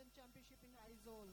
Badminton Championship in Aizawl.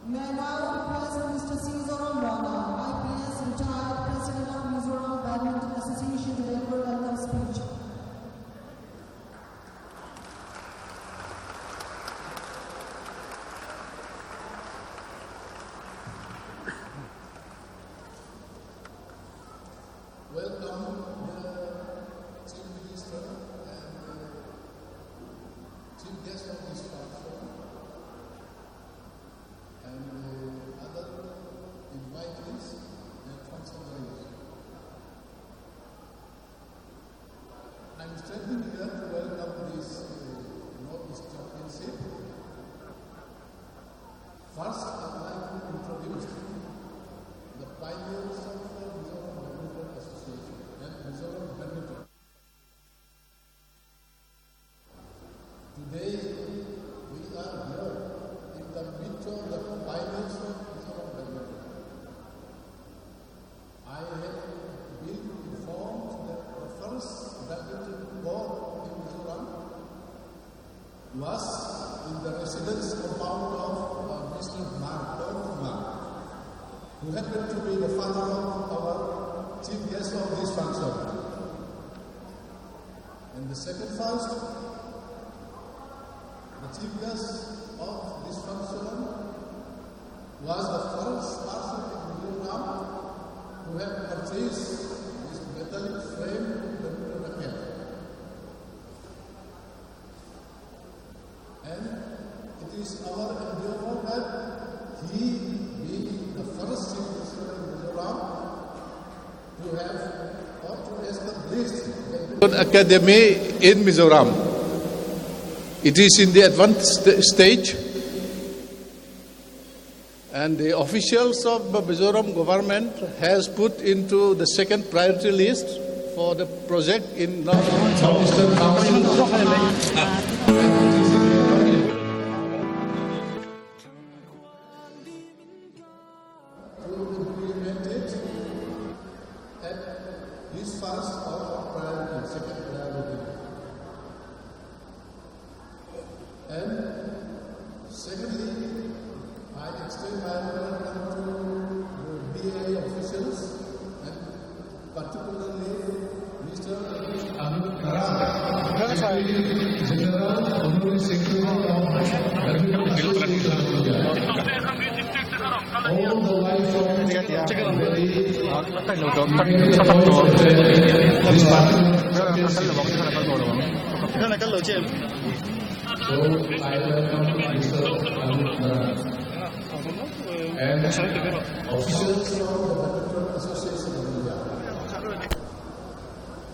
May I now request Mr. Caesar Rana, IPS, retired President of Mizoram Badminton Association, to deliver a welcome speech. Welcome the Chief Minister and Chief Guest of this function and other invitees and functionaries. I'm standing here to welcome this Northeast Championship. First, I'd like to introduce the pioneers of the Mizoram Badminton Association and Mizoram Badminton. Today, we are here in the midst of the pioneers of Mizoram Badminton. I have been informed that the first badminton court in Mizoram was in the residence compound of Mr. Mark, who happened to be the father of our chief guest of this function. And the second first, the chief guest of this function was the first person in Inaugural who had purchased this metallic frame badminton racket. And it is our endeavor that he be the first chief minister in Mizoram to have or to establish an academy in Mizoram. It is in the advanced stage, and the officials of the Mizoram government has put into the second priority list for the project in Southeastern Council. His first or priority, second priority. And secondly, I extend my welcome to the BA officials and particularly Mr. Amit Kara, General Honorary Secretary of Badminton Association of India. All the way from So I welcome Mr. Amit and officials from the Badminton Association of India.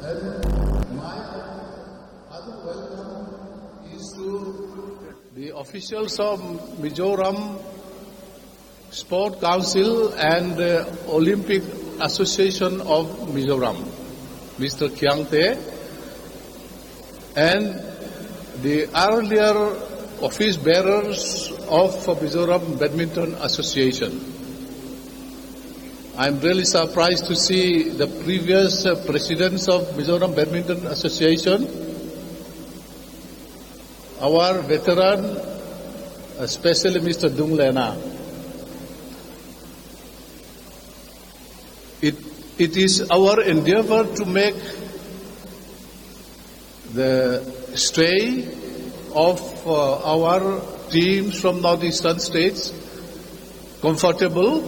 And my other welcome is to the officials of Mizoram Sport Council and Olympic Association of Mizoram, Mr. Kyangte, and the earlier office bearers of Mizoram Badminton Association. I'm really surprised to see the previous presidents of Mizoram Badminton Association, our veteran, especially Mr. Dung Lena. It is our endeavor to make the stay of our teams from northeastern states comfortable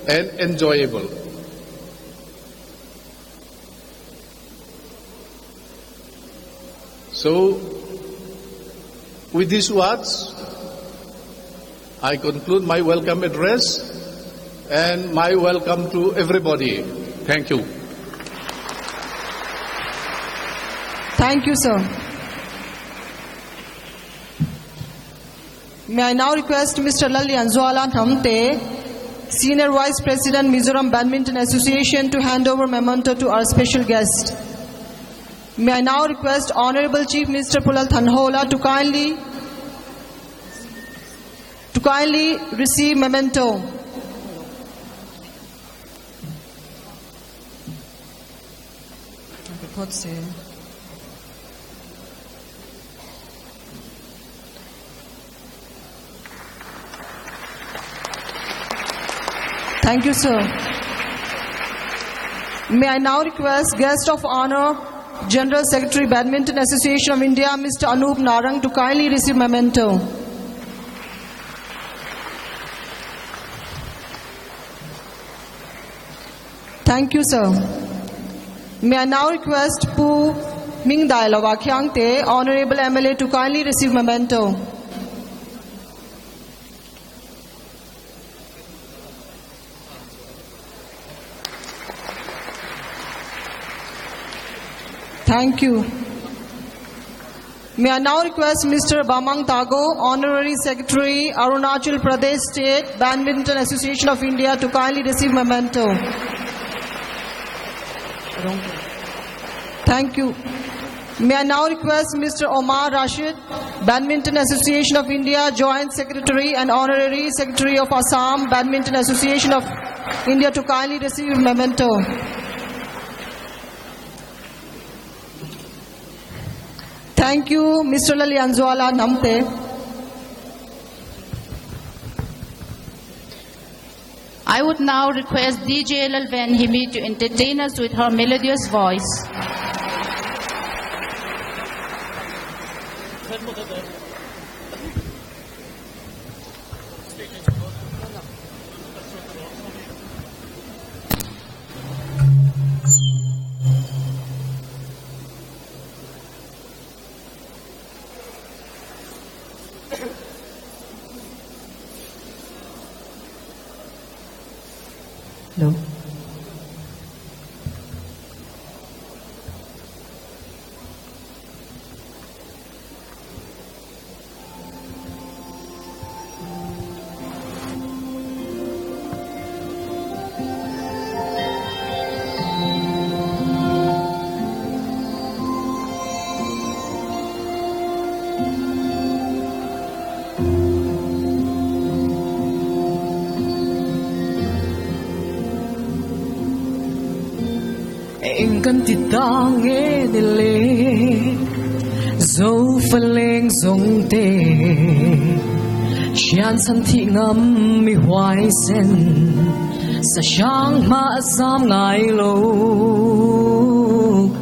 and enjoyable. So With these words, I conclude my welcome address and my welcome to everybody. Thank you. Thank you, sir. May I now request Mr. Inaugural Namte, Senior Vice President, Mizoram Badminton Association, to hand over memento to our special guest. May I now request Honorable Chief Minister Pulal Thanhola to kindly receive memento. Thank you, sir. May I now request Guest of Honor, General Secretary, Badminton Association of India, Mr. Anup Narang, to kindly receive memento. Thank you, sir. May I now request Pu Mingdai Lawakyang Te, Honorable MLA, to kindly receive memento. Thank you. May I now request Mr. Bamang Tago, Honorary Secretary, Arunachal Pradesh State Badminton Association of India, to kindly receive memento. Thank you. May I now request Mr. Omar Rashid, Badminton Association of India, Joint Secretary and Honorary Secretary of Assam Badminton Association of India, to kindly receive memento. Thank you, Mr. Inaugural Namte. I would now request DJ Lalvan Himi to entertain us with her melodious voice. Hello. Kan ti tange nile zo faleng zong te Xian san thi ngam mi huai sen sa shang ma sam ngai lo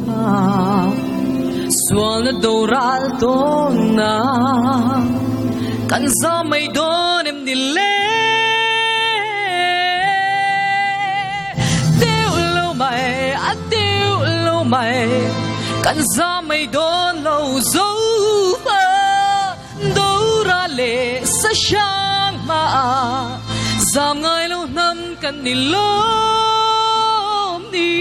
ka sual na doral to na kan za mai don em nile mày kan za mày đón lâu dấu đâu ra lệ sa shang ma zam ngai lâu năm kan ni lom ni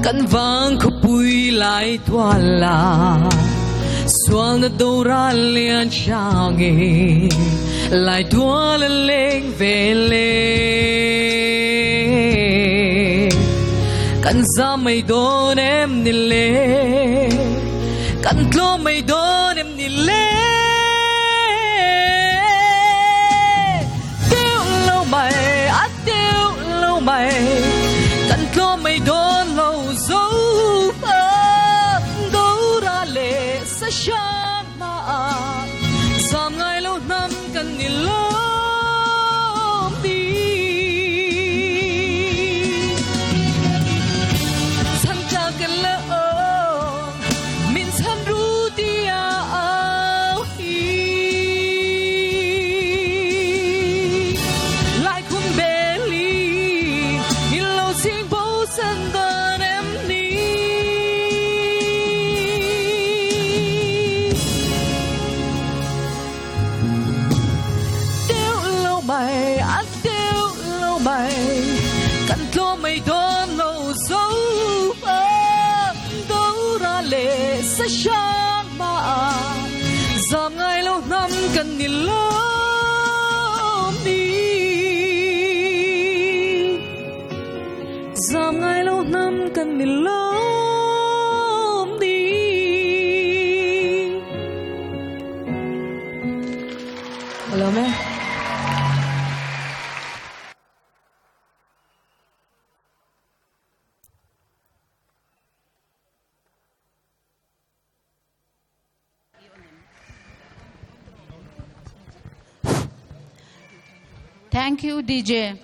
kan vang ko pui lai tua la sual na dora lian change lai tua la leng vele kan za mai don em ni le kan tlo mai don em ni le tiêu lâu mày tiêu lâu mày kan tlo mai don lâu dấu đâu ra lệ sa shang ma zam ngai lâu năm kan ni lom đi sang cha kan la sa siyang maazam ngay lâu năm cần nhìn lắm đi giảm ngay lâu năm cần nhìn lắm đi hello man. Thank you, DJ.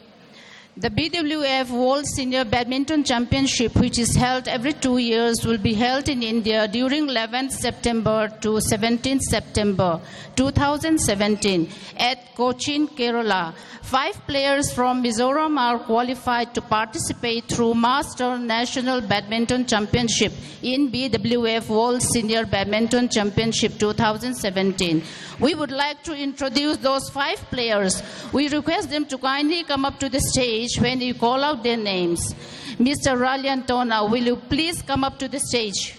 The BWF World Senior Badminton Championship, which is held every 2 years, will be held in India during 11th September to 17th September 2017 at Cochin, Kerala. 5 players from Mizoram are qualified to participate through Master National Badminton Championship in BWF World Senior Badminton Championship 2017. We would like to introduce those 5 players. We request them to kindly come up to the stage when you call out their names. Mr. Ralian Tona, will you please come up to the stage?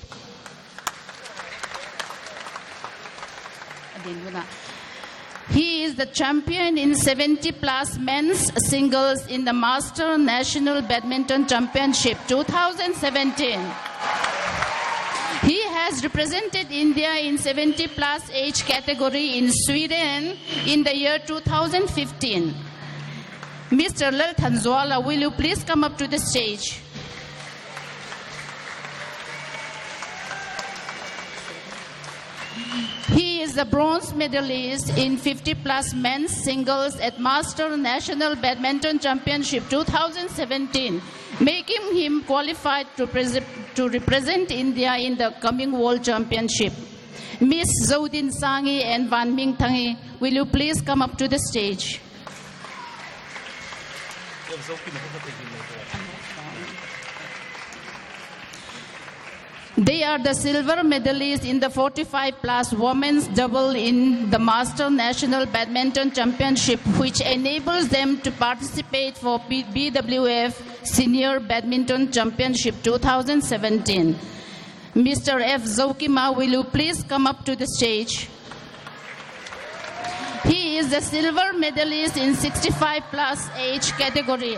He is the champion in 70+ men's singles in the Master National Badminton Championship 2017. He has represented India in 70+ age category in Sweden in the year 2015. Mr. Lalit Hanzwala, will you please come up to the stage? He is the bronze medalist in 50+ men's singles at Master National Badminton Championship 2017, making him qualified to represent India in the coming World Championship. Miss Zodin Sangi and Van Ming Thangi, will you please come up to the stage? They are the silver medalists in the 45+ women's double in the Master National Badminton Championship, which enables them to participate for BWF Senior Badminton Championship 2017. Mr. F. Zokima, will you please come up to the stage? He is the silver medalist in 65+ age category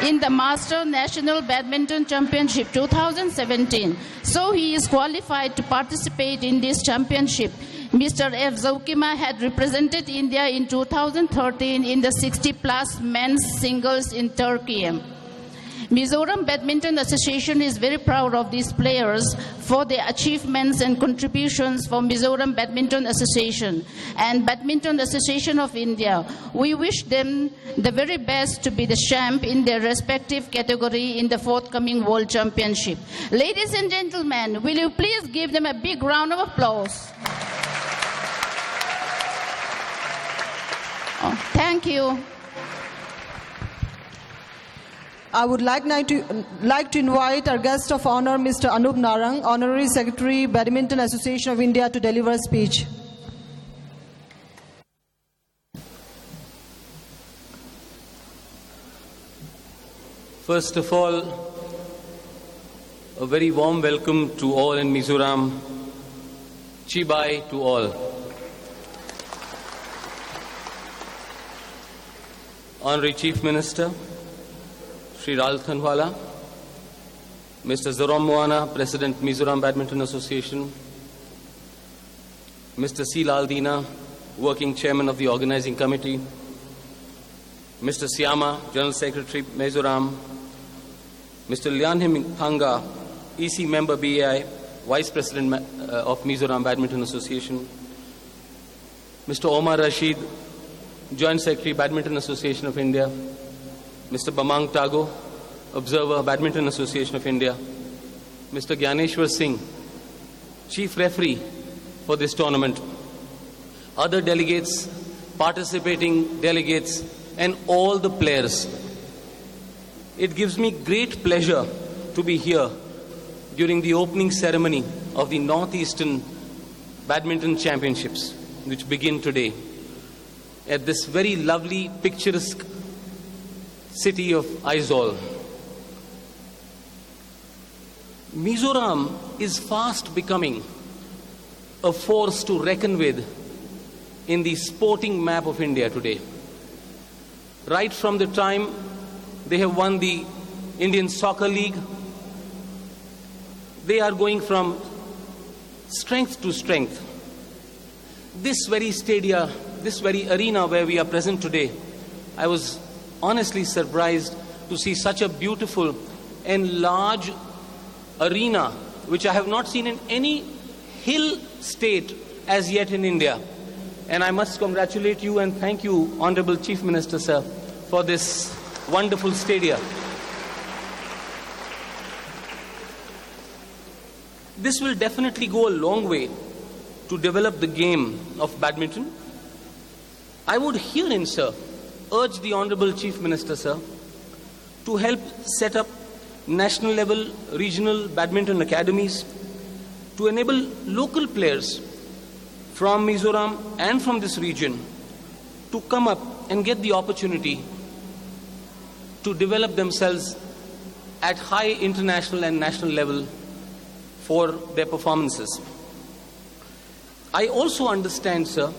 in the Master National Badminton Championship 2017. So he is qualified to participate in this championship. Mr. F. Zokima had represented India in 2013 in the 60+ men's singles in Turkey. Mizoram Badminton Association is very proud of these players for their achievements and contributions for Mizoram Badminton Association and Badminton Association of India. We wish them the very best to be the champ in their respective category in the forthcoming World Championship. Ladies and gentlemen, will you please give them a big round of applause? Oh, thank you. I would like to invite our guest of honor, Mr. Anup Narang, Honorary Secretary, Badminton Association of India, to deliver a speech. First of all, a very warm welcome to all in Mizoram. Chibai to all. Honorary Chief Minister, Shri Lalit Hanzwala, Mr. Zoram Moana, President, Mizoram Badminton Association, Mr. C. Laldina, Working Chairman of the Organizing Committee, Mr. Siama, General Secretary, Mizoram, Mr. Lianhim Phanga, EC Member BAI, Vice President of Mizoram Badminton Association, Mr. Omar Rashid, Joint Secretary, Badminton Association of India, Mr. Bamang Tago, Observer, Badminton Association of India, Mr. Gyaneshwar Singh, Chief Referee for this tournament, other delegates, participating delegates, and all the players. It gives me great pleasure to be here during the opening ceremony of the Northeastern Badminton Championships, which begin today at this very lovely, picturesque city of Aizawl. Mizoram is fast becoming a force to reckon with in the sporting map of India today. Right from the time they have won the Indian Soccer League, they are going from strength to strength. This very stadium, this very arena where we are present today, I was honestly surprised to see such a beautiful and large arena, which I have not seen in any hill state as yet in India. And I must congratulate you and thank you, Honorable Chief Minister, sir, for this wonderful stadium. This will definitely go a long way to develop the game of badminton. I would herein, sir, urge the Honorable Chief Minister, sir, to help set up national level, regional badminton academies to enable local players from Mizoram and from this region to come up and get the opportunity to develop themselves at high international and national level for their performances. I also understand, sir,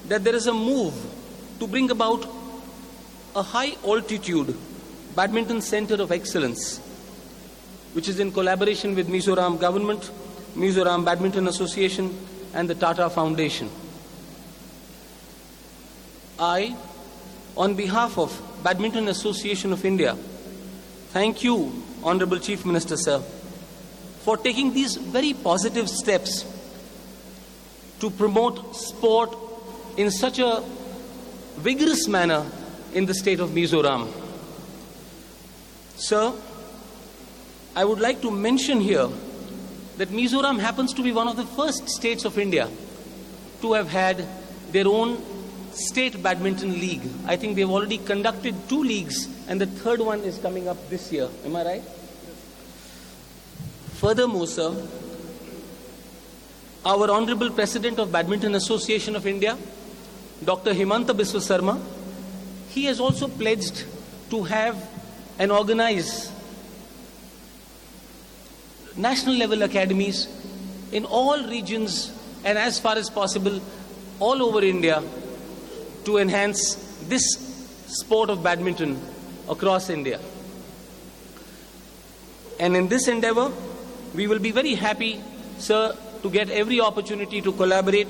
that there is a move to bring about a high altitude badminton center of excellence, which is in collaboration with Mizoram government, Mizoram Badminton Association and the Tata Foundation. I, on behalf of Badminton Association of India, thank you, Honorable Chief Minister, sir, for taking these very positive steps to promote sport in such a vigorous manner in the state of Mizoram. Sir, I would like to mention here that Mizoram happens to be one of the first states of India to have had their own state badminton league. I think they've already conducted 2 leagues and the third one is coming up this year. Am I right? Furthermore, sir, our Honorable President of Badminton Association of India, Dr. Himanta Biswa Sarma, he has also pledged to have and organize national level academies in all regions and as far as possible all over India to enhance this sport of badminton across India. And in this endeavor, we will be very happy, sir, to get every opportunity to collaborate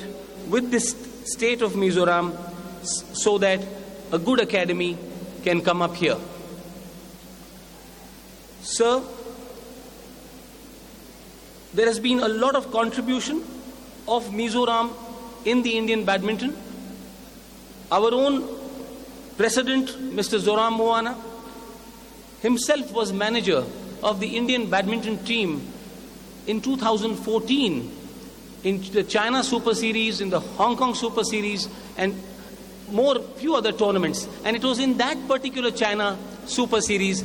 with this state of Mizoram so that a good academy can come up here. Sir, there has been a lot of contribution of Mizoram in the Indian badminton. Our own President, Mr. Zoram Moana, himself was manager of the Indian badminton team in 2014 in the China Super Series, in the Hong Kong Super Series, and few other tournaments. And it was in that particular China Super Series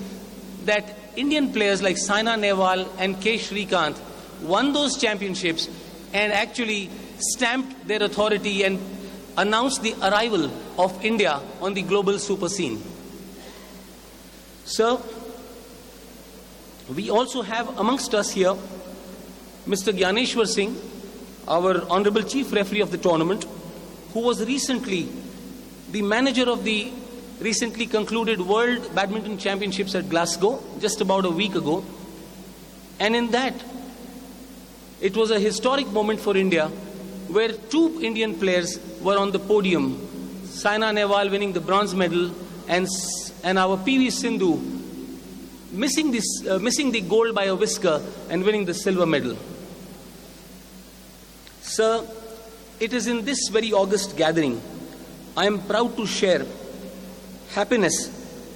that Indian players like Saina Nehwal and K. Srikanth won those championships and actually stamped their authority and announced the arrival of India on the global super scene. Sir, we also have amongst us here Mr. Gyaneshwar Singh, our Honorable Chief Referee of the tournament, who was recently the manager of the recently concluded World Badminton Championships at Glasgow, just about a week ago. And in that, it was a historic moment for India where 2 Indian players were on the podium. Saina Nehwal winning the bronze medal and our PV Sindhu missing the gold by a whisker and winning the silver medal. Sir, it is in this very august gathering I am proud to share happiness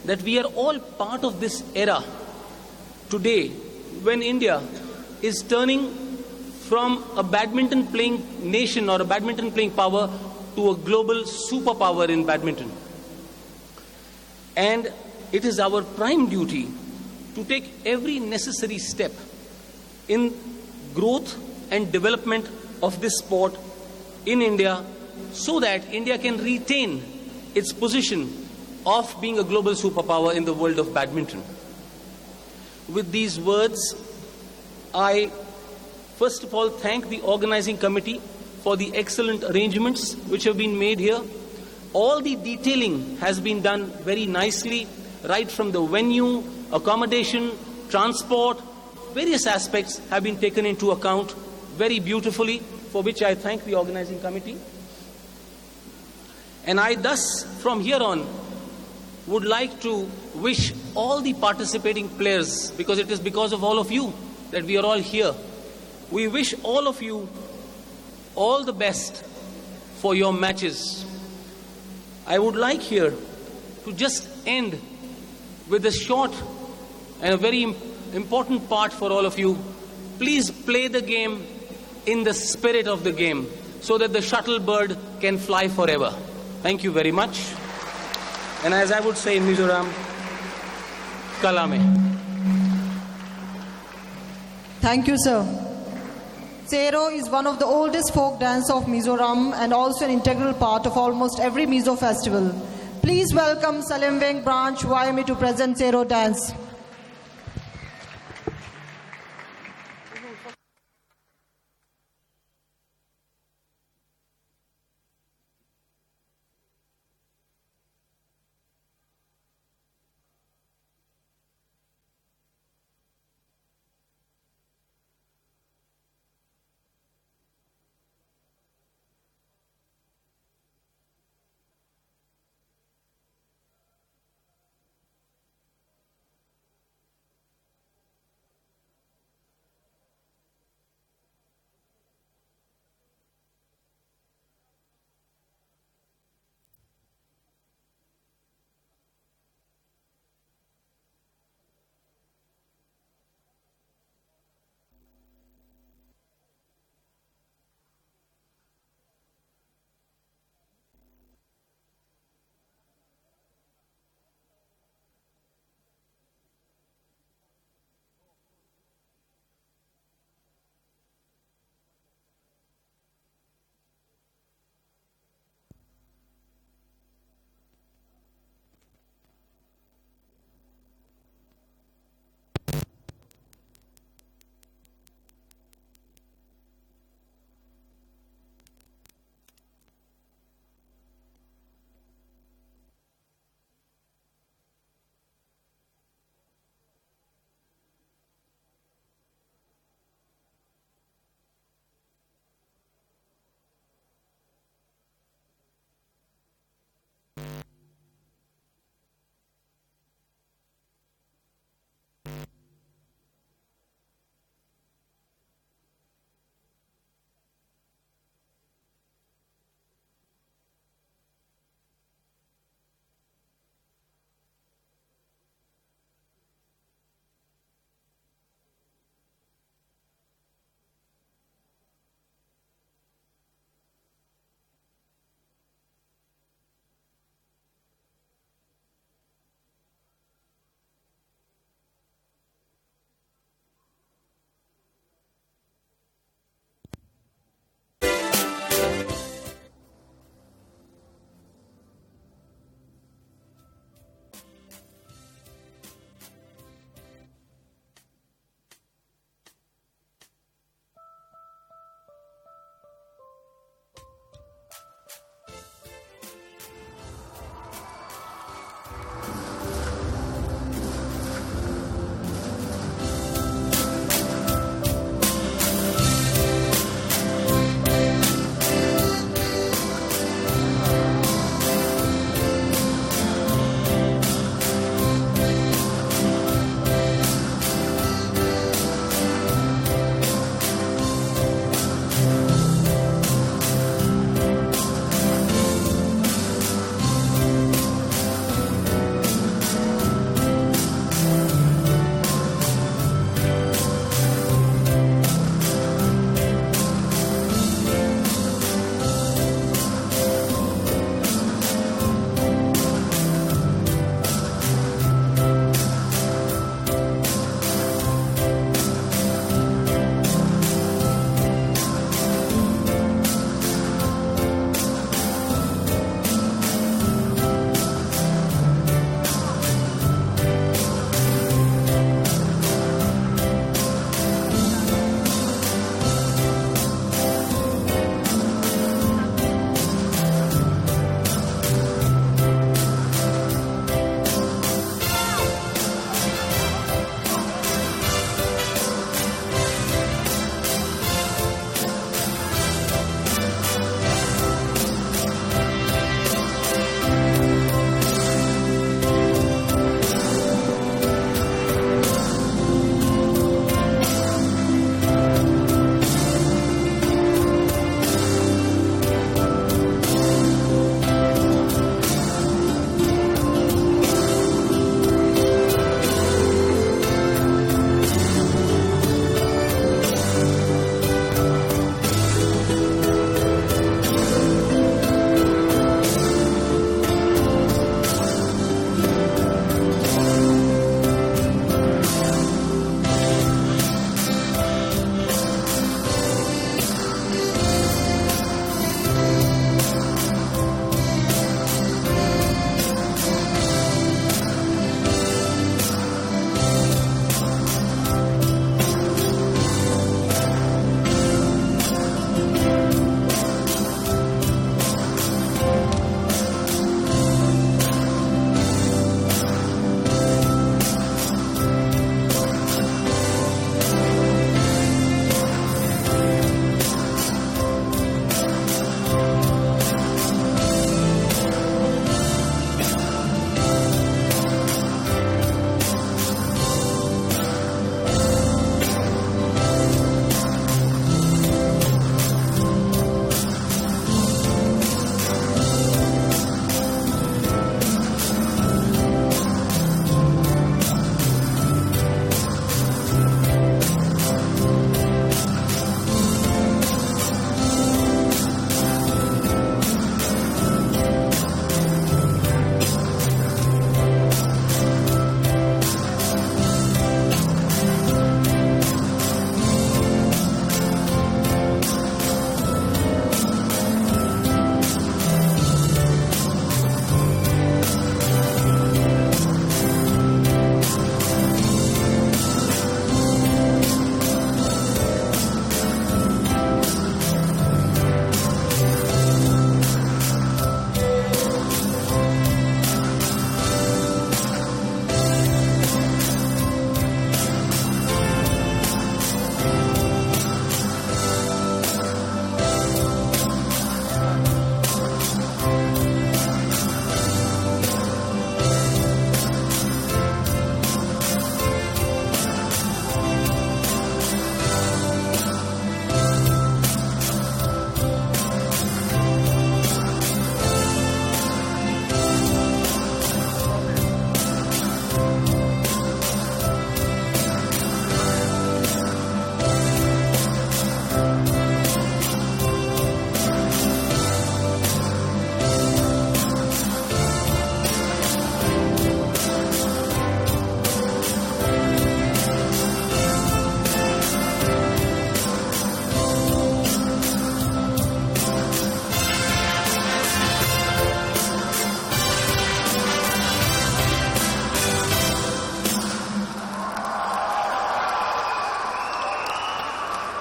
that we are all part of this era today when India is turning from a badminton playing nation or a badminton playing power to a global superpower in badminton. And it is our prime duty to take every necessary step in growth and development of this sport in India so that India can retain its position of being a global superpower in the world of badminton. With these words, I first of all thank the organizing committee for the excellent arrangements which have been made here. All the detailing has been done very nicely, right from the venue, accommodation, transport, various aspects have been taken into account very beautifully, for which I thank the organizing committee. And I thus, from here on, would like to wish all the participating players, because it is because of all of you that we are all here, we wish all of you all the best for your matches. I would like here to just end with a short and a very important part for all of you. Please play the game in the spirit of the game so that the shuttle bird can fly forever. Thank you very much. And as I would say in Mizoram, Kalame. Thank you, sir. Sero is one of the oldest folk dance of Mizoram and also an integral part of almost every Mizo festival. Please welcome Salemveng branch YME to present Sero dance.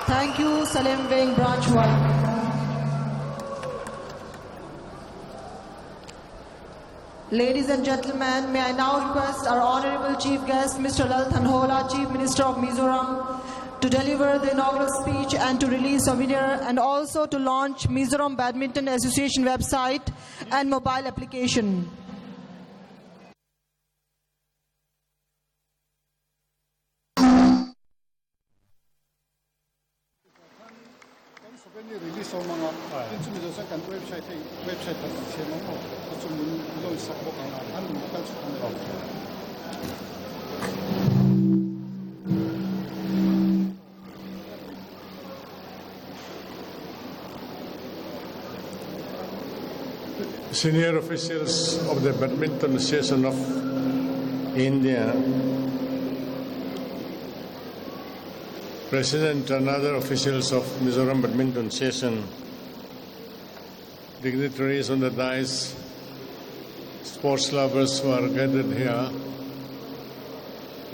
Thank you, Salim Wing, Branch 1. Ladies and gentlemen, may I now request our Honorable Chief Guest, Mr. Lal Thanhola, Chief Minister of Mizoram, to deliver the inaugural speech and to release a winner, and also to launch Mizoram Badminton Association website and mobile application. release ang mga insumizo sa kan website at siya mo at sumunod sa bok ang anong kalso ang Senior officials of the Badminton Association of India, President and other officials of Mizoram Badminton Association, dignitaries on the dais, sports lovers who are gathered here,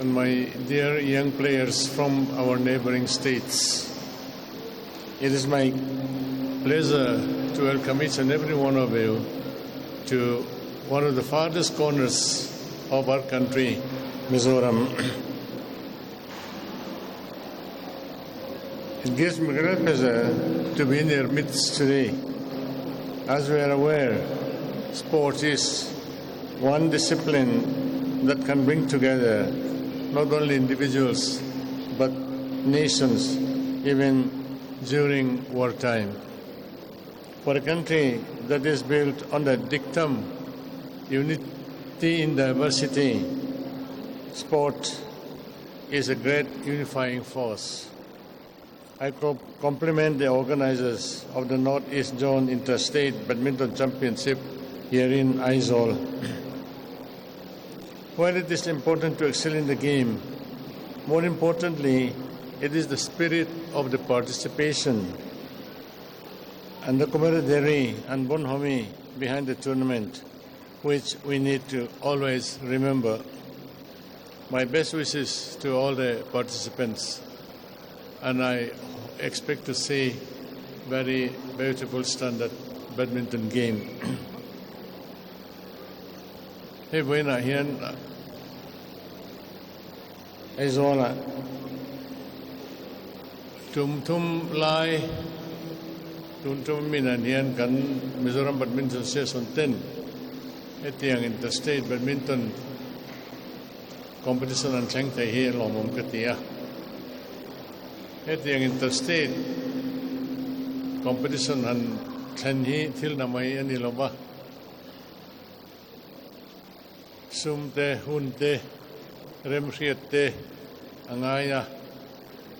and my dear young players from our neighboring states. It is my pleasure to welcome each and every one of you to one of the farthest corners of our country, Mizoram. It gives me great pleasure to be in your midst today. As we are aware, sport is one discipline that can bring together not only individuals but nations, even during wartime. For a country that is built on the dictum, unity in diversity, sport is a great unifying force. I compliment the organizers of the Northeast Zone Interstate Badminton Championship here in Aizawl. While it is important to excel in the game, more importantly, it is the spirit of the participation and the camaraderie and bonhomie behind the tournament, which we need to always remember. My best wishes to all the participants, and I expect to see very beautiful standard badminton game. Hey, buena here. Aizawl. Tum lai. Tum minan hian kan Mizoram Badminton Association 10 etiang interstate badminton competition an chang tai hi lomom katia etiang interstate competition an than hi thil na mai ani loba sumte hunte remriate angaya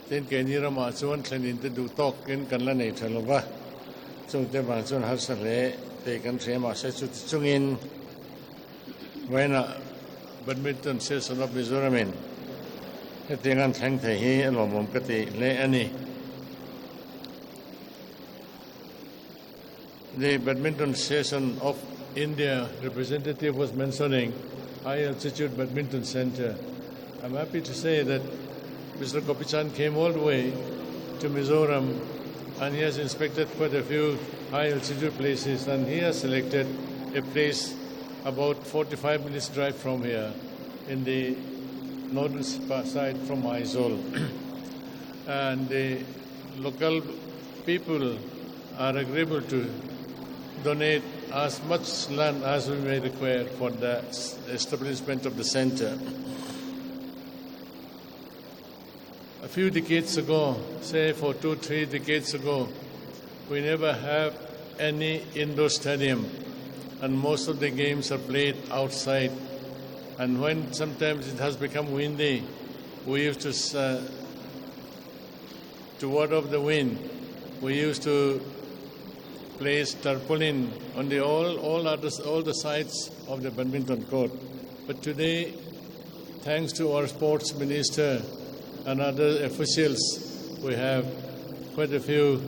ten ke ni rama chuan thlenin te du tok ken kan la nei thaloba chungte ba chun har sa le te kan thema se chu chungin waina badminton session of Mizoram etiang thang thai hi lomom kati le ani. The Badminton Association of India representative was mentioning High Altitude Badminton Center. I'm happy to say that Mr. Kopichan came all the way to Mizoram and he has inspected quite a few high altitude places, and he has selected a place about 45 minutes drive from here in the northern side from Aizawl. And the local people are agreeable to donate as much land as we may require for the establishment of the center. A few decades ago, say for 2-3 decades ago, we never have any indoor stadium, and most of the games are played outside. And when sometimes it has become windy, we used to ward off the wind, we used to place tarpaulin on the all the sides of the badminton court. But today, thanks to our sports minister and other officials, we have quite a few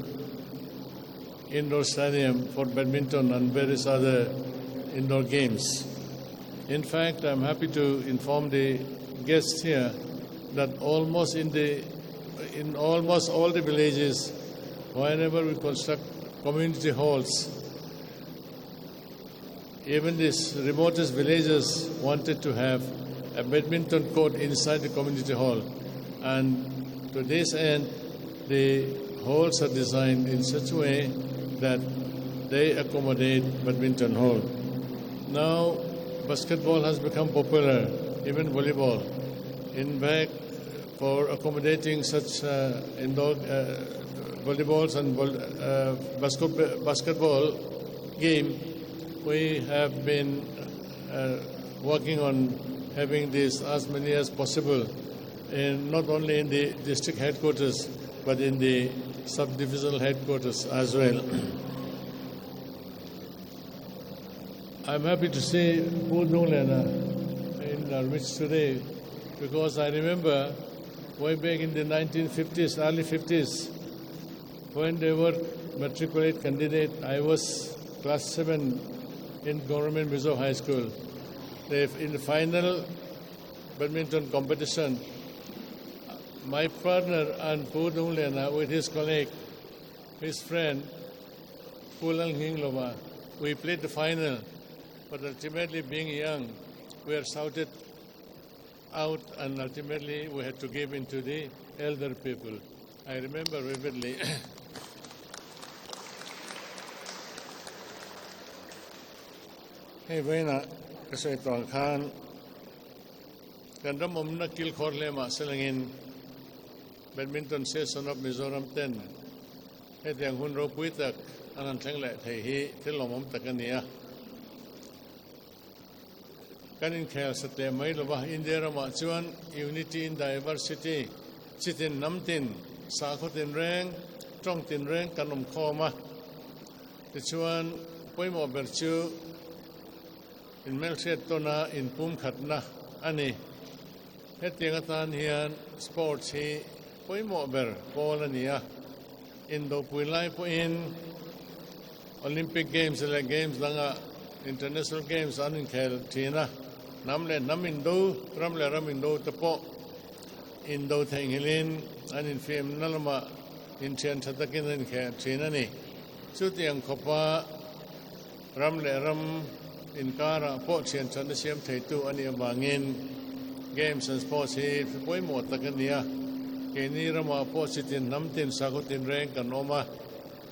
indoor stadium for badminton and various other indoor games. In fact, I'm happy to inform the guests here that almost in the in almost all the villages, whenever we construct community halls, even these remotest villages wanted to have a badminton court inside the community hall. And to this end, the halls are designed in such a way that they accommodate badminton hall. Now, basketball has become popular, even volleyball. In fact, for accommodating such indoor volleyballs and basketball game, we have been working on having this as many as possible, not only in the district headquarters, but in the subdivisional headquarters as well. I'm happy to see Pu Nulena in our midst today, because I remember way back in the 1950s, early 50s, when they were matriculate candidate, I was class 7 in Government Mizo High School. In the final badminton competition, my partner and Pu Nulena with his colleague, his friend, Pulang Hinglova, we played the final, but ultimately being young, we were shouted out, and ultimately we had to give in to the elder people. I remember vividly. Hey, Vena, kasi itong kan, ganda mo na kilkor lema selangin badminton season of Mizoram 10. Hey, tiyang hunro puitak, anan tenglet, hey, tilomom takaniya. Kanin khel sate mai loba India ma chuan unity in diversity chitin namtin sakhotin reng tongtin reng kanom khoma ti chuan poimo berchu in melset tona in pum khatna ani hetianga tan hian sports hi poimo ber polania in do puilai po in Olympic games le games langa international games anin khel thina namle namindo ramle ramindo tapo indo thengilin anin fem nalama in chen thatakin in khe chinani chutiang khopa ramle ram in kara po chen chan siam theitu ani bangin games and sports hi poimo takania keni rama po sitin namtin sagutin reng kanoma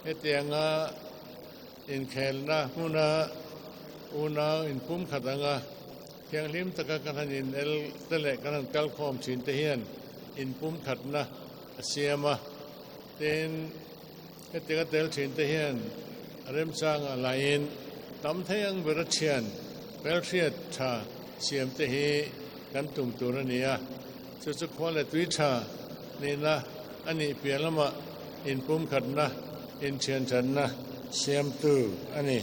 etianga in khelna huna una in pum khadanga yang lim taka kanan in el tele kanan kalkom chin te hian in pum khatna asiama ten etiga tel chin te hian rem chang lain tam thayang berachian belfiat tha siam te hi kan tum turania chu chu khole tui tha nina ani pialama in pum khatna in chen channa siam tu ani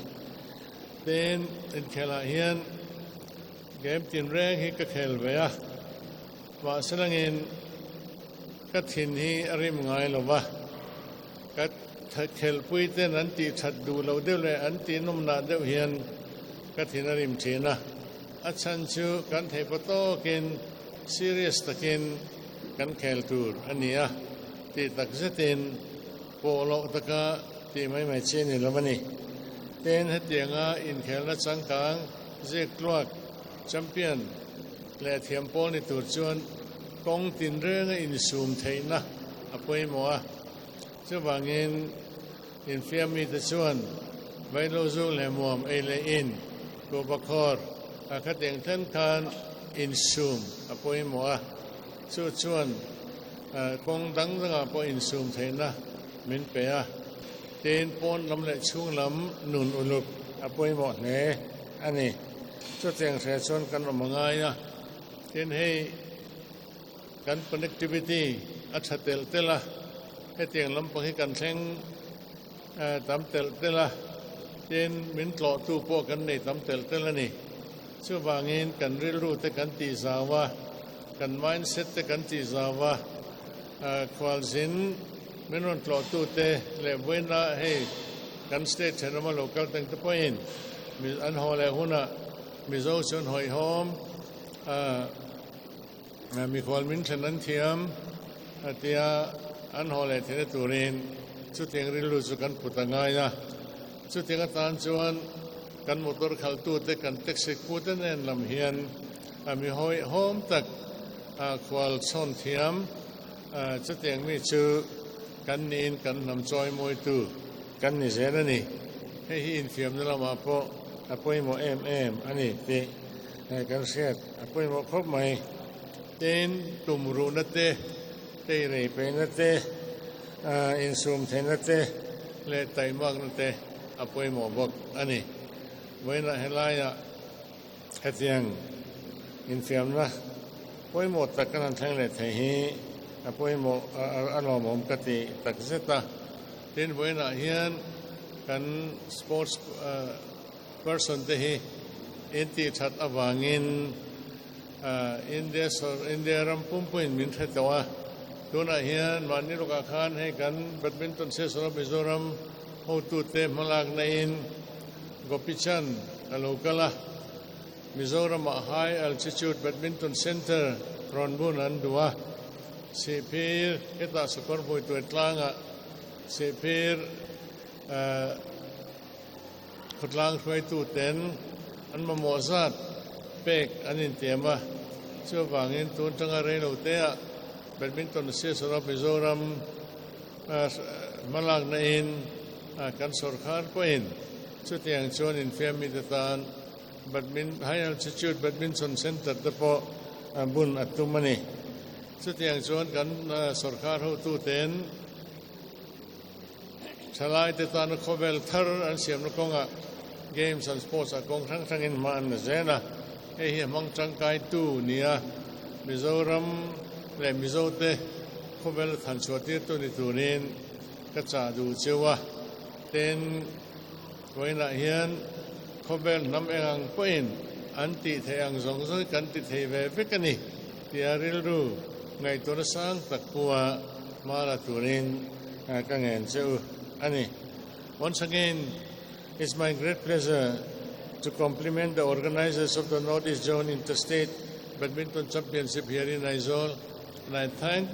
ten in khela hian game tin reng hi ka khel veya wa salangin ka thin hi arim ngai lova ka khel pui ten an ti that du lo de le an ti nom na de hian ka thin arim chena achan chu kan thei pato kin serious takin kan khel tur ania ti tak zetin polo taka ti mai mai cheni lomani ten hetianga in khel na changkang je klok champion le thiam pol ni tur chuan kong tin reng in sum theina apoi moa chuwangin in fiami te chuan vailo zu le muam ele in ko bakhor akhateng than khan in sum apoi moa chu chuan kong dang danga po in sum theina min pea ten pon lam le chung lam nun uluk apoi mo ne ani cho tiang se chon kan mangai na tin hei kan connectivity athatel tela he tiang lam pang hi kan thleng tam tel tela tin min tlo tu po kan nei tam tel tela ni chu wangin kan ril ru te kan ti zawa kan mindset te kan ti zawa kwal zin menon tlo tu te le buena hei kan state chenama local teng te point mi an hole huna Mizo chun hoi hom mi khol min thanan thiam atia an hole thene turin chu teng rilu chu kan putangai na chu teng atan chuan kan motor khaltu te kan taxi kuten en lam hian ami hoi hom tak kwal chon thiam chu teng mi chu kan nin kan nam choi moi tu kan ni zena ni hei hi in fiam na lama po apoi mo em ani te kan set apoi mo khop mai ten tumru na te rei pe na te in sum the na te le tai mak na te apoi mo bok ani voina helaya hatiang in fiam na poi mo takan thang le the hi apoi mo alom om kati takseta ten voina hian kan sports person te hi enti that awangin India rampum point min thetawa tuna hian mani loka khan he kan badminton session of Mizoram ho tu te malak na in Gopichan alokala Mizoram High Altitude Badminton Center Ronbun andua sepir kita skor boy tu etlanga sepir khutlang khoi tu ten an mamozat pek anin tema chu wangin tun tanga reino te badminton session of Mizoram malak na in kan sarkar ko in chu tiang chon in fiami tan High Altitude Badminton Center te po bun atumani chu tiang chon kan sarkar ho tu ten chalai te tan khobel thar an siam no konga games and sports a kong thang in man na zena hi mang chang kai tu nia Mizoram le Mizote khobel than choti tu ni turin ka cha du chewa ten voina hian khobel nam engang poin anti theang zong zoi kan ti theve vekani tiaril ru ngai tor sang takua mara turin ka ngen cheu ani once again it's my great pleasure to compliment the organizers of the Northeast Zone Interstate Badminton Championship here in Aizawl, and I thank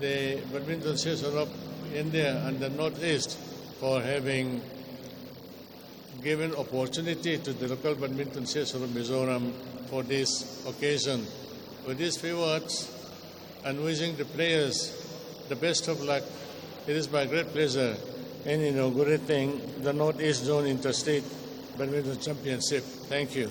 the Badminton Association of India and the Northeast for having given opportunity to the local Badminton Association of Mizoram for this occasion. With these few words and wishing the players the best of luck, it is my great pleasure in inaugurating the Northeast Zone Interstate Badminton Championship. Thank you.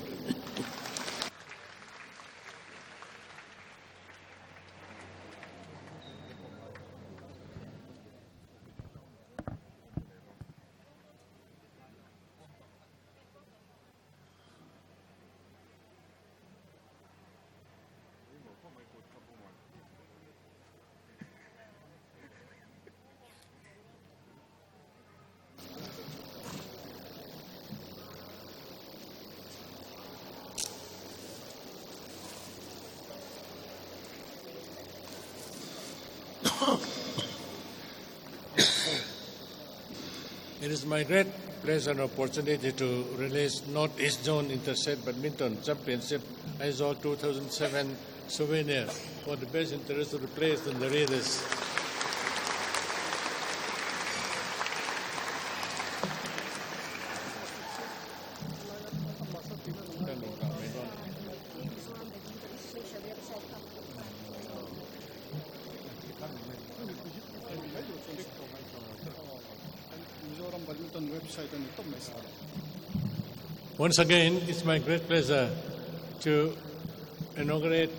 It is my great pleasure and opportunity to release Northeast Zone Interstate Badminton Championship Aizawl 2007 souvenir for the best interest of the players and the readers. Once again, it's my great pleasure to inaugurate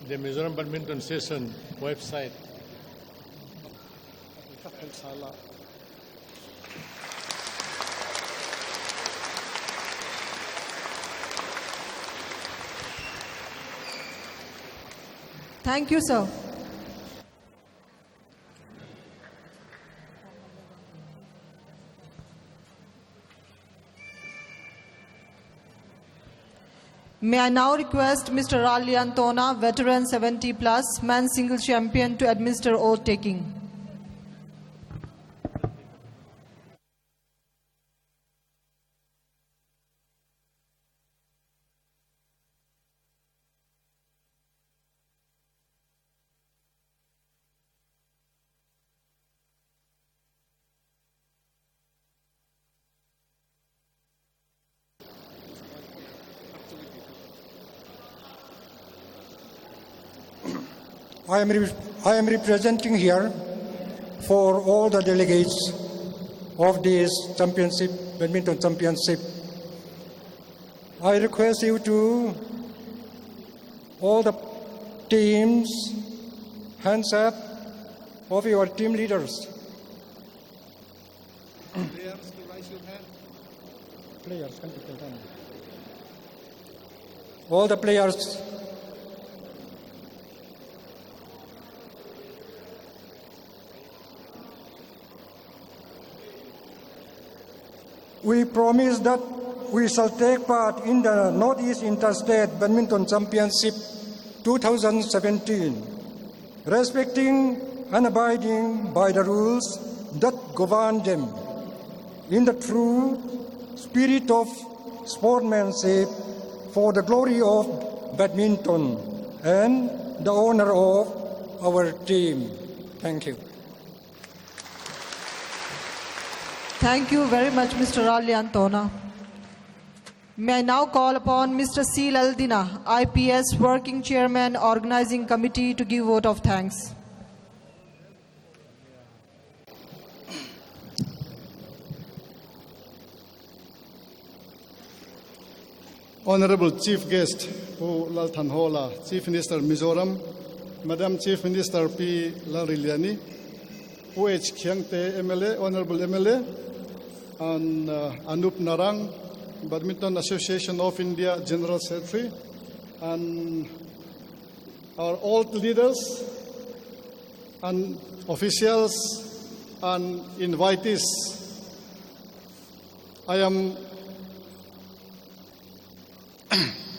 the Mizoram Badminton Session website. Thank you, sir. May I now request Mr. Rally Antona, veteran 70 plus, men's single champion, to administer oath taking. I am representing here for all the delegates of this championship, badminton championship. I request you to, all the teams, hands up of your team leaders. Players to raise your hand. Players, can you tell them? All the players. We promise that we shall take part in the Northeast Interstate Badminton Championship 2017, respecting and abiding by the rules that govern them in the true spirit of sportsmanship for the glory of badminton and the honor of our team. Thank you. Thank you very much, Mr. Ali Antona. May I now call upon Mr. C. Laldina, IPS Working Chairman, Organizing Committee, to give vote of thanks. Honorable Chief Guest, Pu Lalthanhola, Chief Minister Mizoram, Madam Chief Minister P. Lariliani, Pu H. Khiangte MLA, Honorable MLA, and Anup Narang, Badminton Association of India General Secretary, and our old leaders and officials and invitees. I am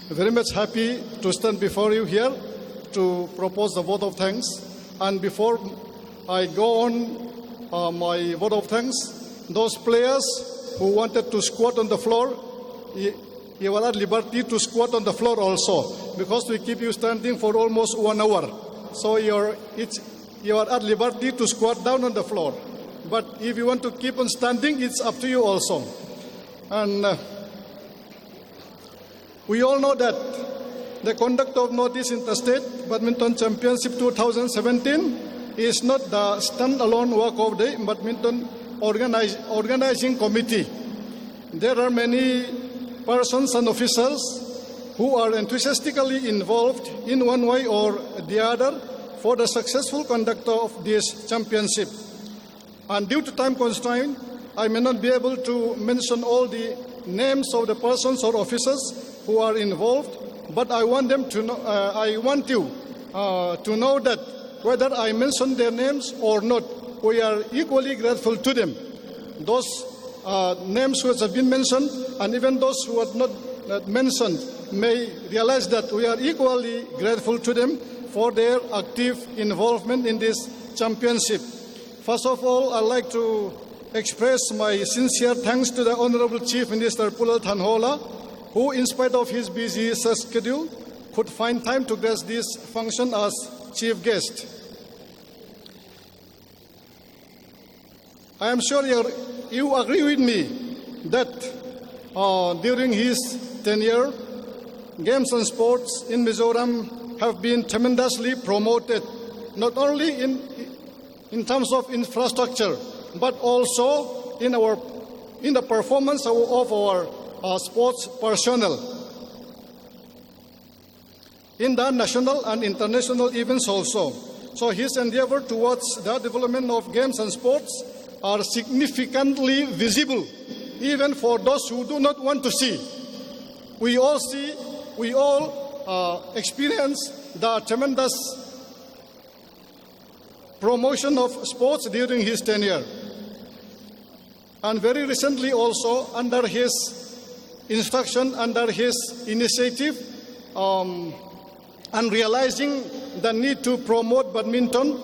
very much happy to stand before you here to propose the vote of thanks. And before I go on my vote of thanks, those players who wanted to squat on the floor, you are at liberty to squat on the floor also, because we keep you standing for almost 1 hour. So you are at liberty to squat down on the floor. But if you want to keep on standing, it's up to you also. And we all know that the conduct of Northeast Interstate Badminton Championship 2017 is not the standalone work of the Badminton Organizing Committee. There are many persons and officials who are enthusiastically involved in one way or the other for the successful conduct of this championship. And due to time constraint, I may not be able to mention all the names of the persons or officers who are involved, but I want them to know. I want you to know that whether I mention their names or not, we are equally grateful to them. Those names who have been mentioned, and even those who are not mentioned, may realize that we are equally grateful to them for their active involvement in this championship. First of all, I'd like to express my sincere thanks to the Honorable Chief Minister Pu Lalthanhola, who, in spite of his busy schedule, could find time to grace this function as chief guest. I am sure you agree with me that during his tenure, games and sports in Mizoram have been tremendously promoted, not only in terms of infrastructure, but also in the performance of our sports personnel, in the national and international events also. So his endeavor towards the development of games and sports are significantly visible, even for those who do not want to see. We all experience the tremendous promotion of sports during his tenure. And very recently also, under his instruction, under his initiative, and realizing the need to promote badminton,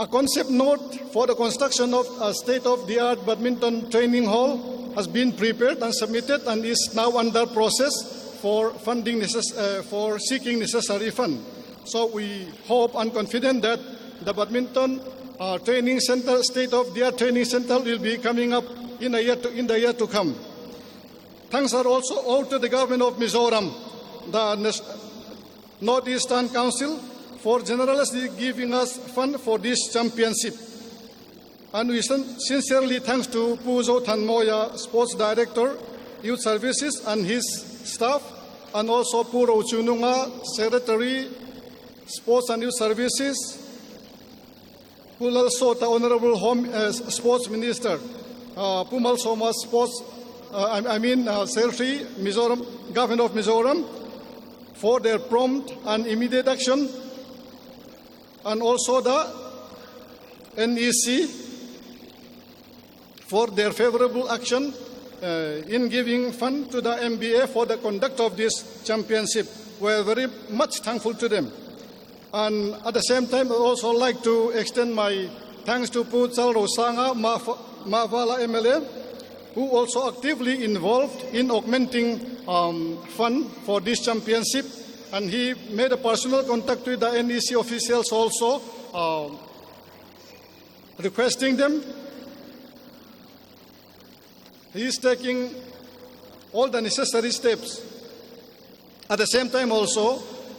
a concept note for the construction of a state-of-the-art badminton training hall has been prepared and submitted and is now under process for funding for seeking necessary fund. So we hope and confident that the badminton training center, state-of-the-art training center, will be coming up in the year to come. Thanks are also owed to the government of Mizoram, Northeastern Council for generously giving us fund for this championship. And we sincerely thanks to Puzo Tanmoya, Sports Director, Youth Services, and his staff, and also Puro Chununga, Secretary, Sports and Youth Services, Pulal Sota, Honorable Home Sports Minister, Pumal Soma Sports, Secretary, Mizoram, Government of Mizoram, for their prompt and immediate action, and also the NEC for their favorable action in giving fund to the MBA for the conduct of this championship. We are very much thankful to them. And at the same time, I also like to extend my thanks to Putsal Rosanga Mavala MLA, who also actively involved in augmenting fund for this championship. And he made a personal contact with the NEC officials also, requesting them. He is taking all the necessary steps. At the same time also,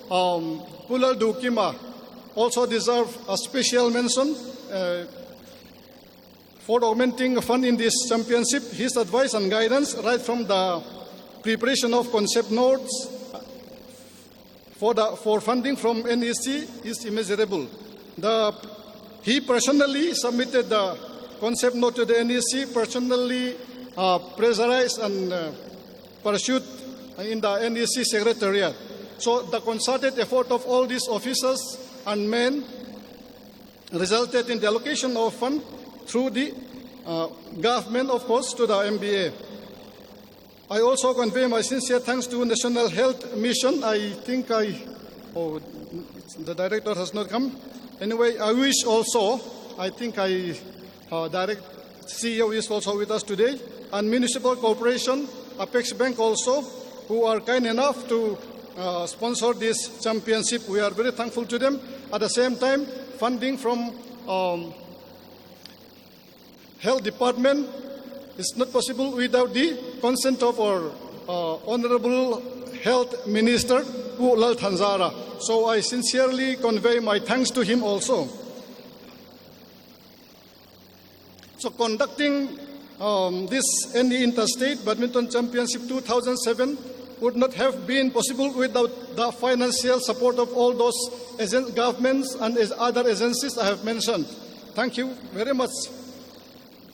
Pulal Dukima also deserve a special mention for augmenting fund in this championship. His advice and guidance right from the preparation of concept notes for funding from NEC is immeasurable. He personally submitted the concept note to the NEC, personally pressurized and pursued in the NEC Secretariat. So the concerted effort of all these officers and men resulted in the allocation of fund through the government, of course, to the MBA. I also convey my sincere thanks to National Health Mission. I think the director has not come. Anyway, I wish also, I think direct CEO is also with us today, and Municipal Corporation, Apex Bank also, who are kind enough to sponsor this championship. We are very thankful to them. At the same time, funding from Health Department is not possible without the consent of our Honorable Health Minister, Ulal Tanzara. So I sincerely convey my thanks to him also. So conducting this NE Interstate Badminton Championship 2007 would not have been possible without the financial support of all those governments and other agencies I have mentioned. Thank you very much.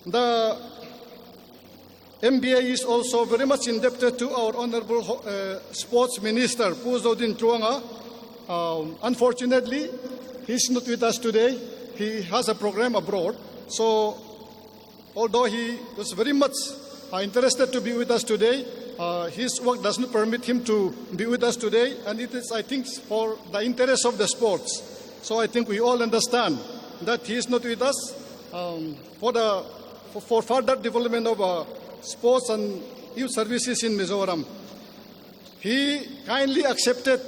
The MBA is also very much indebted to our Honorable Sports Minister, Puzodin Truanga. Unfortunately, he's not with us today. He has a program abroad. So, although he was very much interested to be with us today, his work does not permit him to be with us today, and it is, I think, for the interest of the sports. So I think we all understand that he is not with us for further development of sports and youth services in Mizoram. He kindly accepted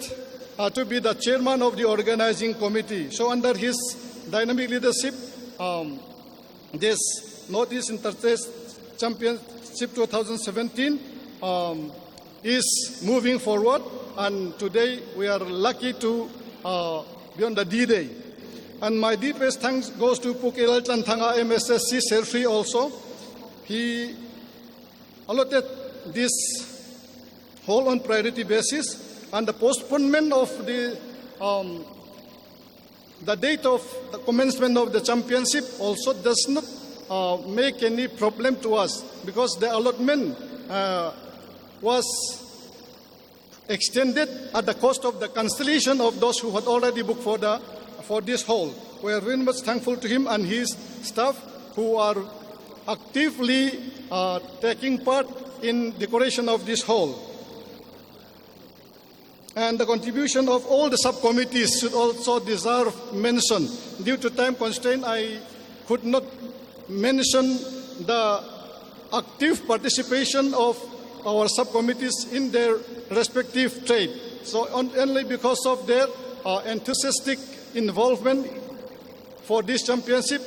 to be the chairman of the organizing committee. So under his dynamic leadership, this Northeast Interstate Championship 2017 is moving forward, and today we are lucky to be on the D-Day. And my deepest thanks goes to Pukilal Tantanga MSSC Secretary also. He allotted this whole on priority basis, and the postponement of the date of the commencement of the championship also does not make any problem to us, because the allotment was extended at the cost of the cancellation of those who had already booked for this hall. We are very much thankful to him and his staff, who are actively taking part in decoration of this hall. And the contribution of all the subcommittees should also deserve mention. Due to time constraint, I could not mention the active participation of our subcommittees in their respective trade. So only because of their enthusiastic involvement for this championship,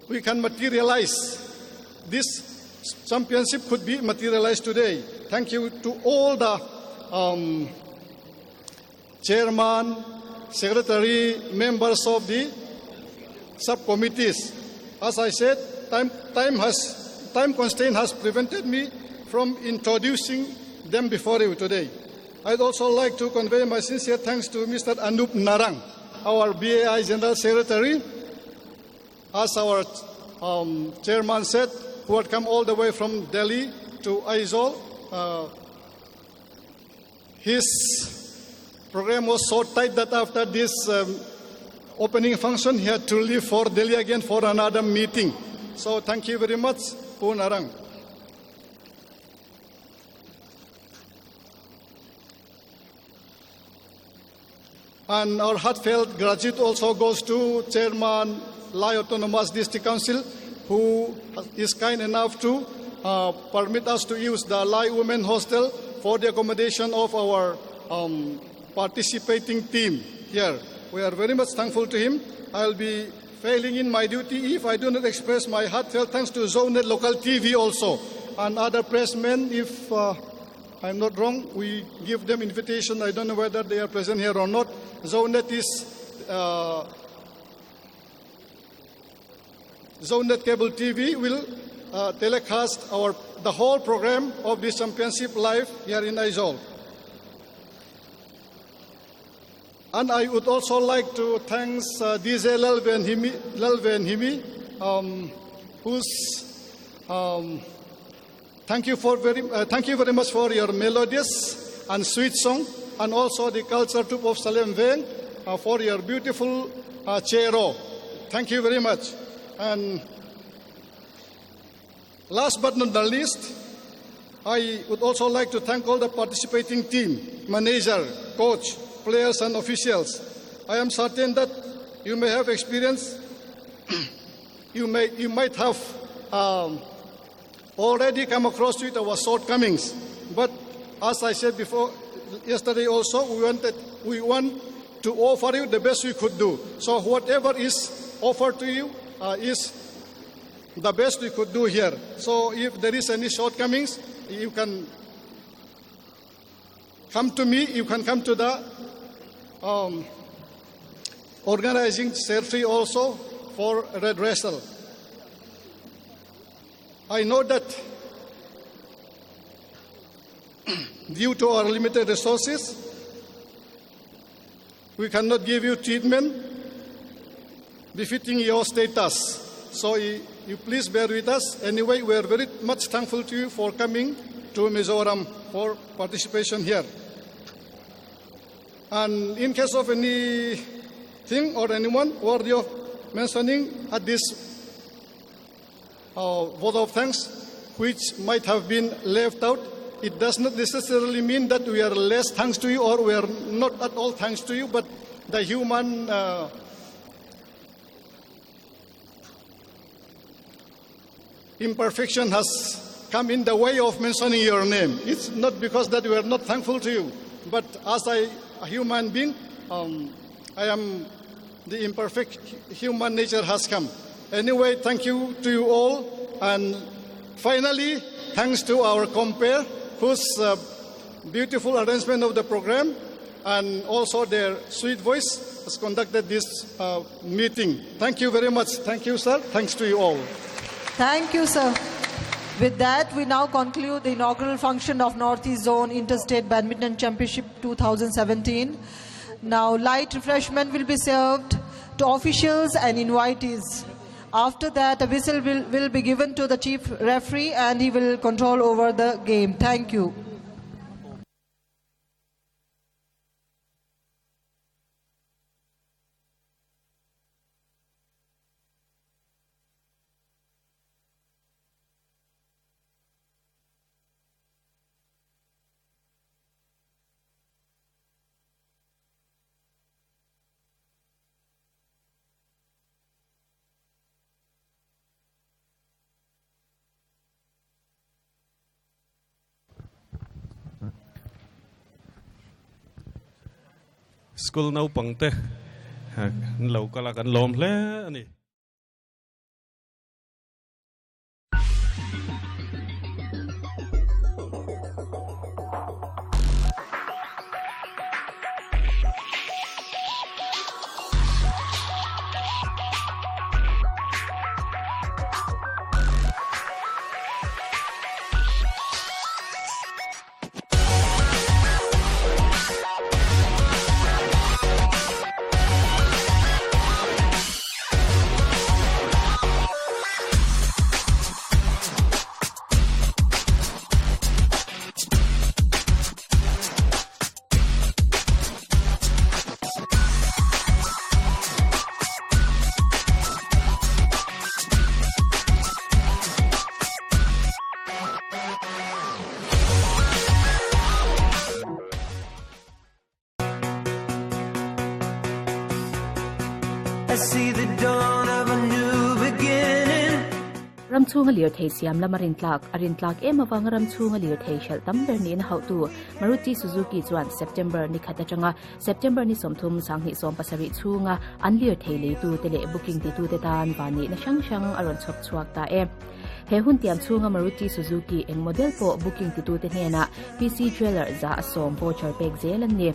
we can materialize. This championship could be materialized today. Thank you to all the chairman, secretary, members of the subcommittees. As I said, time constraint has prevented me from introducing them before you today. I'd also like to convey my sincere thanks to Mr. Anup Narang, our BAI General Secretary, as our chairman said, who had come all the way from Delhi to Aizawl. His program was so tight that after this opening function, he had to leave for Delhi again for another meeting. So thank you very much, Pu Narang. And our heartfelt gratitude also goes to Chairman Lai Autonomous District Council, who is kind enough to permit us to use the Lai Women Hostel for the accommodation of our participating team here. We are very much thankful to him. I'll be failing in my duty if I do not express my heartfelt thanks to ZoneNet Local TV also, and other pressmen. If I'm not wrong, we give them invitation. I don't know whether they are present here or not. ZoneNet is ZoneNet Cable TV will telecast the whole program of this championship live here in Aizawl. And I would also like to thank DJ Lalven Himi, who's thank you very much for your melodious and sweet song, and also the culture troupe of Salem Veng for your beautiful chero. Thank you very much. And last but not the least, I would also like to thank all the participating team, manager, coach, players and officials. I am certain that you may have experienced, you might have already come across with our shortcomings. But as I said before, yesterday also, we want to offer you the best we could do. So whatever is offered to you is the best we could do here. So if there is any shortcomings, you can come to me, you can come to the organizing secretary also for redressal. I know that due to our limited resources, we cannot give you treatment befitting your status. So you please bear with us. Anyway, we are very much thankful to you for coming to Mizoram for participation here. And in case of anything or anyone worthy of mentioning at this vote of thanks, which might have been left out, it does not necessarily mean that we are less thanks to you or we are not at all thanks to you, but the human imperfection has come in the way of mentioning your name. It's not because that we are not thankful to you, but as a human being, the imperfect human nature has come. Anyway, thank you to you all. And finally, thanks to our compere, whose beautiful arrangement of the program and also their sweet voice has conducted this meeting. Thank you very much. Thank you, sir. Thanks to you all. Thank you, sir. With that, we now conclude the inaugural function of Northeast Zone Interstate Badminton Championship 2017. Now, light refreshment will be served to officials and invitees. After that, a whistle will be given to the chief referee and he will control over the game. Thank you. School nấu bằng tê, lâu có là cần lom lẽ này. see the dawn of a new beginning. Ramchunga lir thei siam lamarin tlak em awang ramchunga lir thei shal tamber ni in hau tu Maruti Suzuki chuan September ni khata changa September ni somthum sanghi som pasari chunga an lir thei le tu tele booking ti tu te tan bani na shang aron chok chuak ta e he hun tiam chunga Maruti Suzuki eng model po booking ti tu te hena PC Jeweler za asom voucher pek zelan ni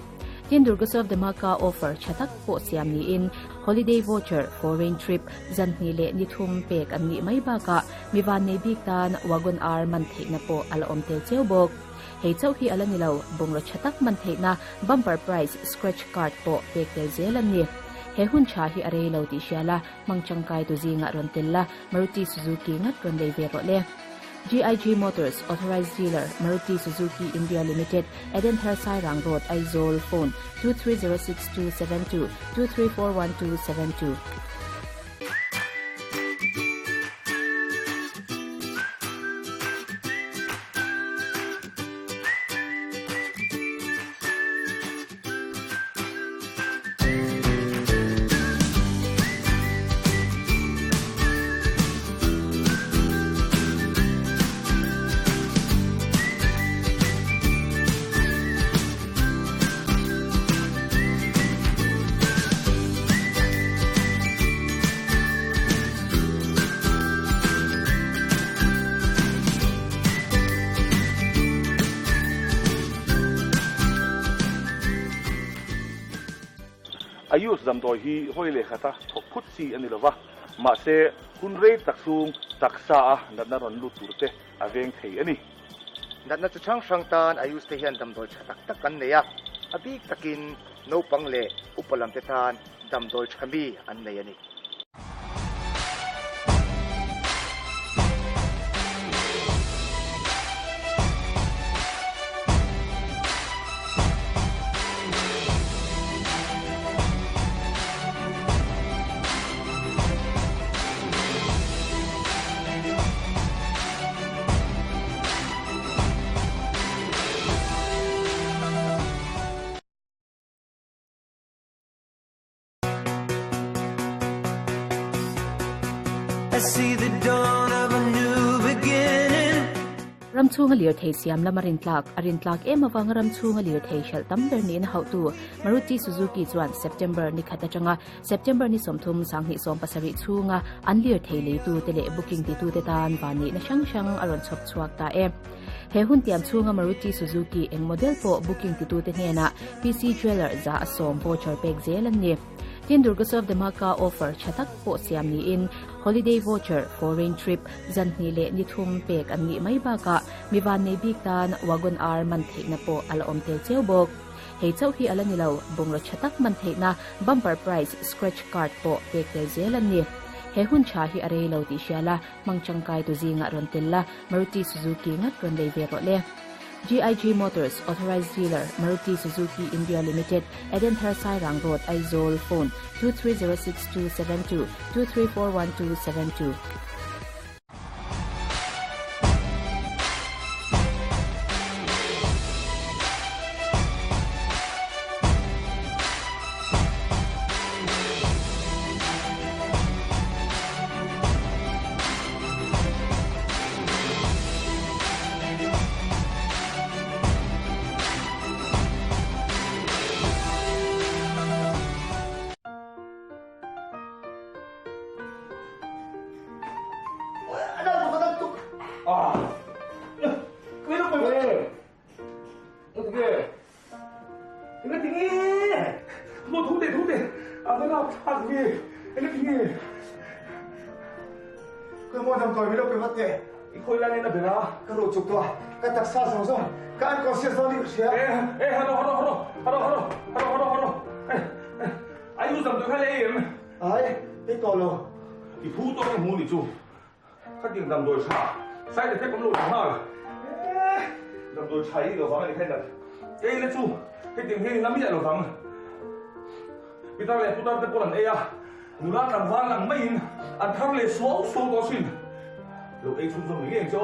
Durgasov the Maka offer chatak po siam ni in holiday voucher foreign trip zanni le ni thum pek an ni mai ba ka miwan ne bik tan wagon ar man the na po ala om tel cheubok hei chau hi ala ni lo bungro chatak man the na bumper prize scratch card po pek tel zelan ni he hun cha hi are lo ti shala mangchang kai tu zinga ron tella Maruti Suzuki ngat ron le ve ro le GIG Motors Authorized Dealer Maruti Suzuki India Limited Eden Tharsai Rang Road Aizol Phone 2306-272 2341-272 ayus dam doi hi hoi le khata thok phut si ani lova ma se hunre taksung taksa na ron lu turte aveng thei ani natna chang sang tan ayus te hian dam doi chatak tak kan neya abi takin no pangle upalam te than dam doi chami an nei ani I see the dawn of a new beginning. Ramchunga lir thei siam lamarin tlak em awang ramchunga lir thei shal tamber ni in hau tu Maruti Suzuki chuan September ni khata changa September ni somthum sanghi som pasari chunga an lir thei le tu tele booking ti tu te tan bani na shang aron chok chuak ta e he hun tiam chunga Maruti Suzuki eng model po booking ti tu te hena PC Jeweler za asom voucher pek zelan ni Durgasov the Maka offer chatak po siam ni in holiday voucher foreign trip zanni le ni thum pek an ni mai ba ka miwan ne bik tan wagon ar man the na po ala om tel cheubok hei chau hi ala ni lo bungro chatak man the na bumper prize scratch card po pek tel zelan ni he hun cha hi are lo ti shala mangchang kai tu zinga ron tella Maruti Suzuki ngat ron le ve ro le GIG Motors Authorized Dealer Maruti Suzuki India Limited Eden Tharsai Rang Road Aizol Phone 2306-272 2341-272 dam doi cha sai de pek lu ha dam doi chai lo fa ni khen da e le chu he ting he nam ya lo fam bi ta le pu ta te polan e ya nu la nam wa lang mai in an thar le so do sin lo e chu zo ni cho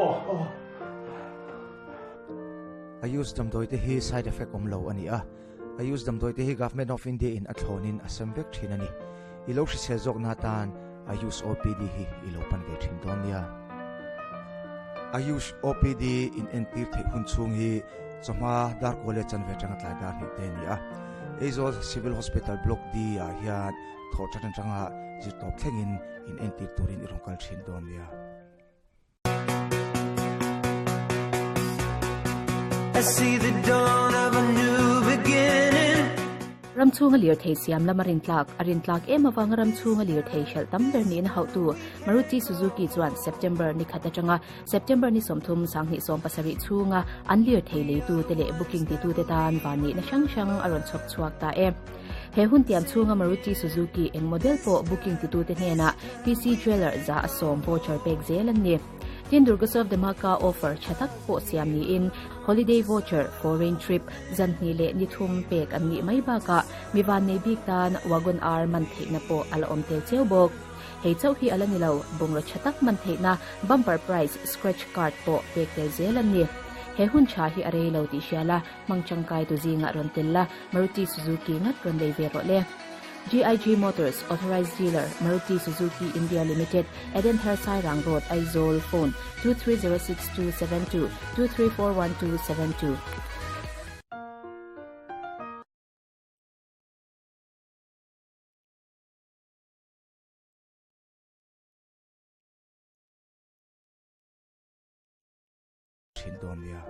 I use dam doi te hi side effect om lo ani a I use dam doi te hi government of India in athlonin asam vek thin ani ilo shi se zok na tan Ayush OPD hi ilo pan ve thin don nia Ayush OPD in entir the hun chung hi chama dar college an ve chang tlai dar hi te nia Ezo Civil Hospital Block D a hian tho chan changa ji top thlengin in entir turin irongkal thin don nia I see the dawn of a new beginning. Ramchunga lir thei siam lamarin tlak ema wang ramchunga lir thei shal tamber ni na hautu Maruti Suzuki chuan September ni khata changa September ni somthum sanghi som pasari chunga an lir thei le tu tele booking ti tu te tan wani na shang aron chok chuak ta e he hun tiam chunga Maruti Suzuki eng model po booking ti tu te hena PC Jeweler za asom voucher pek zelan ni Tin Durgasov Demaka offer chatak po siam ni in holiday voucher foreign trip zanni le ni thum pek an ni mai ba ka miwan nei bik tan wagon ar man theina po ala om tel cheubok hei chau hi ala ni lo bungra chatak man theina bumper prize scratch card po pek tel zelan ni he hun cha hi are lo ti shala mangchangkai tu jinga ron tella Maruti Suzuki ngat ron dei ve ro le GIG Motors Authorized Dealer Maruti Suzuki India Limited Eden Hersai Rang Road Aizol Phone 2306-272 2341-272 Chindonia